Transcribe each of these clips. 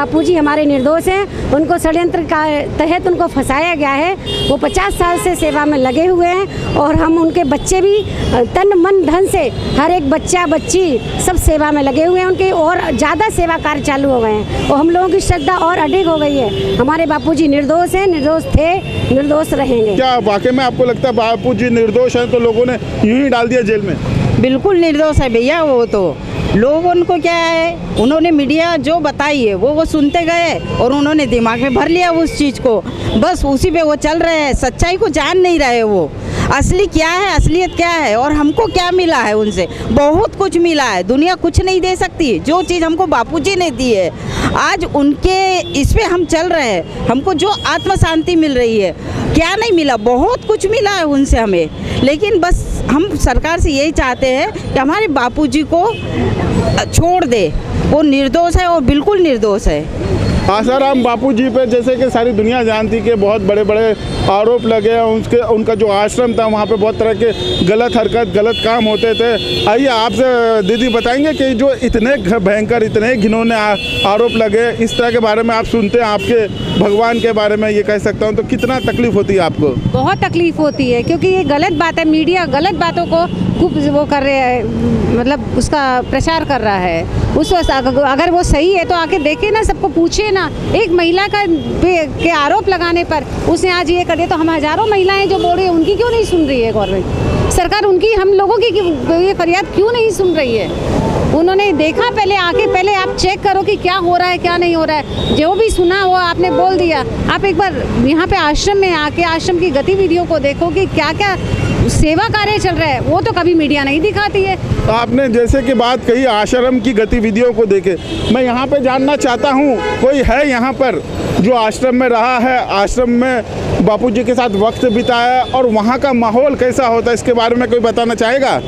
बापूजी हमारे निर्दोष हैं, उनको षड्यंत्र का तहत उनको फंसाया गया है। वो 50 साल से सेवा में लगे हुए हैं और हम उनके बच्चे भी तन मन धन से हर एक बच्चा बच्ची सब सेवा में लगे हुए हैं उनके, और ज़्यादा सेवा कार्य चालू हो गए हैं और हम लोगों की श्रद्धा और अधिक हो गई है। हमारे बापूजी निर्दोष हैं, निर्दोष थे, निर्दोष रहेंगे। क्या वाकई में आपको लगता है बापूजी निर्दोष हैं तो लोगों ने यूं ही डाल दिया जेल में? बिल्कुल निर्दोष है भैया। वो तो लोग उनको क्या है, उन्होंने मीडिया जो बताई है वो सुनते गए और उन्होंने दिमाग में भर लिया उस चीज़ को, बस उसी पे वो चल रहे हैं। सच्चाई को जान नहीं रहे वो, असली क्या है, असलियत क्या है। और हमको क्या मिला है उनसे? बहुत कुछ मिला है। दुनिया कुछ नहीं दे सकती जो चीज़ हमको बापूजी ने दी है। आज उनके इस पे हम चल रहे हैं, हमको जो आत्म शांति मिल रही है, क्या नहीं मिला? बहुत कुछ मिला है उनसे हमें। लेकिन बस हम सरकार से यही चाहते हैं कि हमारे बापूजी को छोड़ दे। वो निर्दोष है और बिल्कुल निर्दोष है। आसाराम बापूजी पे जैसे कि सारी दुनिया जानती कि बहुत बड़े बड़े आरोप लगे हैं। उनका जो आश्रम था वहाँ पे बहुत तरह के गलत हरकत, गलत काम होते थे। आइए आपसे दीदी बताएंगे कि जो इतने भयंकर, इतने घिनौने आरोप लगे, इस तरह के बारे में आप सुनते हैं, आपके भगवान के बारे में ये कह सकता हूँ, तो कितना तकलीफ होती है आपको? बहुत तकलीफ होती है क्योंकि ये गलत बात है। मीडिया गलत बातों को खूब वो कर रहे हैं, मतलब उसका प्रचार कर रहा है। उस अगर वो सही है तो आके देखे ना, सबको पूछे ना। एक महिला के आरोप लगाने पर उसने आज ये कर दिया, तो हम हजारों महिलाएं जो बोल रही है उनकी क्यों नहीं सुन रही है गवर्नमेंट सरकार? उनकी, हम लोगों की ये फरियाद क्यों नहीं सुन रही है? उन्होंने देखा पहले आके, पहले आप चेक करो कि क्या हो रहा है क्या नहीं हो रहा है। जो भी सुना वो आपने बोल दिया। आप एक बार यहाँ पे आश्रम में आके आश्रम की गतिविधियों को देखो कि क्या क्या सेवा कार्य चल रहा है, वो तो कभी मीडिया नहीं दिखाती है। आपने जैसे कि बात कही आश्रम की गतिविधियों को देखे, मैं यहाँ पे जानना चाहता हूँ, कोई है यहाँ पर जो आश्रम में रहा है, आश्रम में बापूजी के साथ वक्त बिताया और वहाँ का माहौल कैसा होता है, इसके बारे में कोई बताना चाहेगा?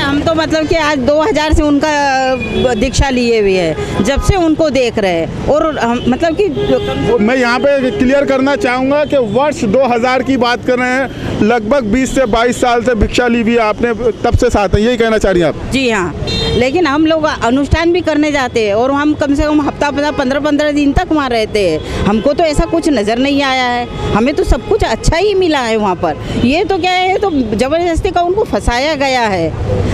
हम तो मतलब कि आज 2000 से उनका दीक्षा लिए हुए है, जब से उनको देख रहे हैं। और मतलब कि मैं यहाँ पे क्लियर करना चाहूँगा कि वर्ष 2000 की बात कर रहे हैं, लगभग 20 से 22 साल से भिक्षा ली हुई है आपने, तब से साथ है, यही कहना चाह रही हैं आप? जी हाँ। लेकिन हम लोग अनुष्ठान भी करने जाते हैं और हम कम से कम हफ्ता 15-15 दिन तक वहाँ रहते हैं। हमको तो ऐसा कुछ नज़र नहीं आया है, हमें तो सब कुछ अच्छा ही मिला है वहाँ पर। ये तो क्या है, तो ज़बरदस्ती का उनको फंसाया गया है।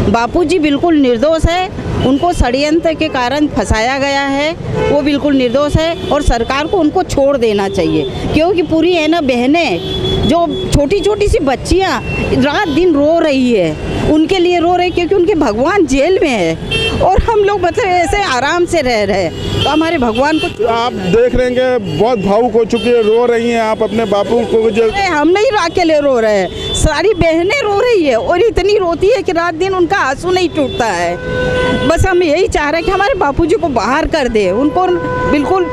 बापूजी बिल्कुल निर्दोष है, उनको षड्यंत्र के कारण फंसाया गया है। वो बिल्कुल निर्दोष है और सरकार को उनको छोड़ देना चाहिए, क्योंकि पूरी है ना बहनें, जो छोटी छोटी सी बच्चियाँ रात दिन रो रही है, उनके लिए रो रहे क्योंकि उनके भगवान जेल में है और हम लोग मतलब ऐसे आराम से रह रहे हैं। तो हमारे भगवान को आप देख रहे हैं बहुत भावुक हो चुकी है, रो रही हैं आप अपने बापू को। जो हम नहीं अकेले रो रहे हैं, सारी बहनें रो रही है और इतनी रोती है कि रात दिन उनका आंसू नहीं टूटता है। बस हम यही चाह रहे हैं कि हमारे बापूजी को बाहर कर दे, उनको बिल्कुल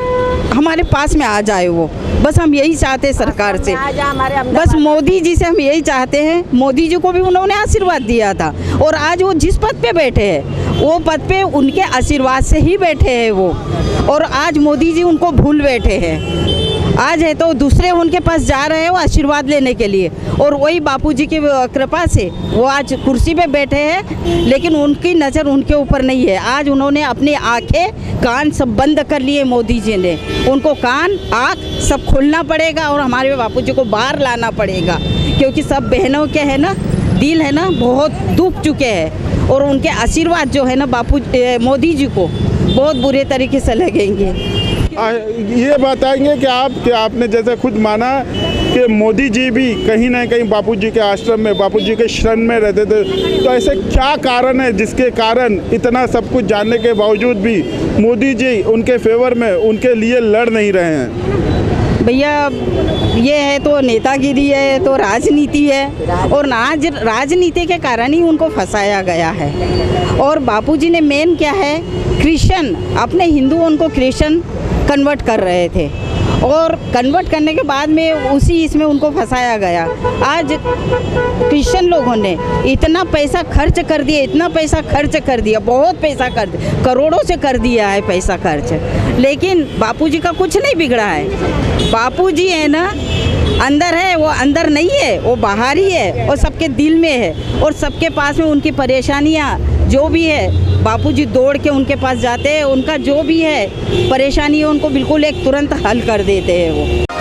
हमारे पास में आ जाए वो। बस हम यही चाहते हैं सरकार से, बस मोदी जी से हम यही चाहते हैं। मोदी जी को भी उन्होंने आशीर्वाद दिया था और आज वो जिस पद पे बैठे हैं वो पद पे उनके आशीर्वाद से ही बैठे हैं वो, और आज मोदी जी उनको भूल बैठे हैं। आज है तो दूसरे उनके पास जा रहे हैं वो आशीर्वाद लेने के लिए, और वही बापूजी की कृपा से वो आज कुर्सी पे बैठे हैं, लेकिन उनकी नज़र उनके ऊपर नहीं है। आज उन्होंने अपनी आंखें कान सब बंद कर लिए मोदी जी ने। उनको कान आँख सब खोलना पड़ेगा और हमारे बापूजी को बाहर लाना पड़ेगा, क्योंकि सब बहनों के है ना दिल है ना बहुत दुख चुके हैं और उनके आशीर्वाद जो है ना मोदी जी को बहुत बुरे तरीके से लगेंगे। ये बताएंगे कि आपने जैसे खुद माना कि मोदी जी भी कहीं ना कहीं बापूजी के आश्रम में, बापूजी के शरण में रहते थे, तो ऐसे क्या कारण है जिसके कारण इतना सब कुछ जानने के बावजूद भी मोदी जी उनके फेवर में, उनके लिए लड़ नहीं रहे हैं? भैया ये है तो नेतागिरी है, तो राजनीति है, और राजनीति के कारण ही उनको फंसाया गया है। और बापूजी ने मेन क्या है, क्रिश्चियन अपने हिंदुओं को क्रिश्चियन कन्वर्ट कर रहे थे और कन्वर्ट करने के बाद में उसी इसमें उनको फंसाया गया। आज क्रिश्चियन लोगों ने इतना पैसा खर्च कर दिया, इतना पैसा खर्च कर दिया, बहुत पैसा कर दिया, करोड़ों से कर दिया है पैसा खर्च, लेकिन बापूजी का कुछ नहीं बिगड़ा है। बापूजी है ना अंदर है वो अंदर नहीं है, वो बाहर ही है और सबके दिल में है और सबके पास में उनकी परेशानियाँ जो भी है बापूजी दौड़ के उनके पास जाते हैं, उनका जो भी है परेशानी है उनको बिल्कुल एक तुरंत हल कर देते हैं वो।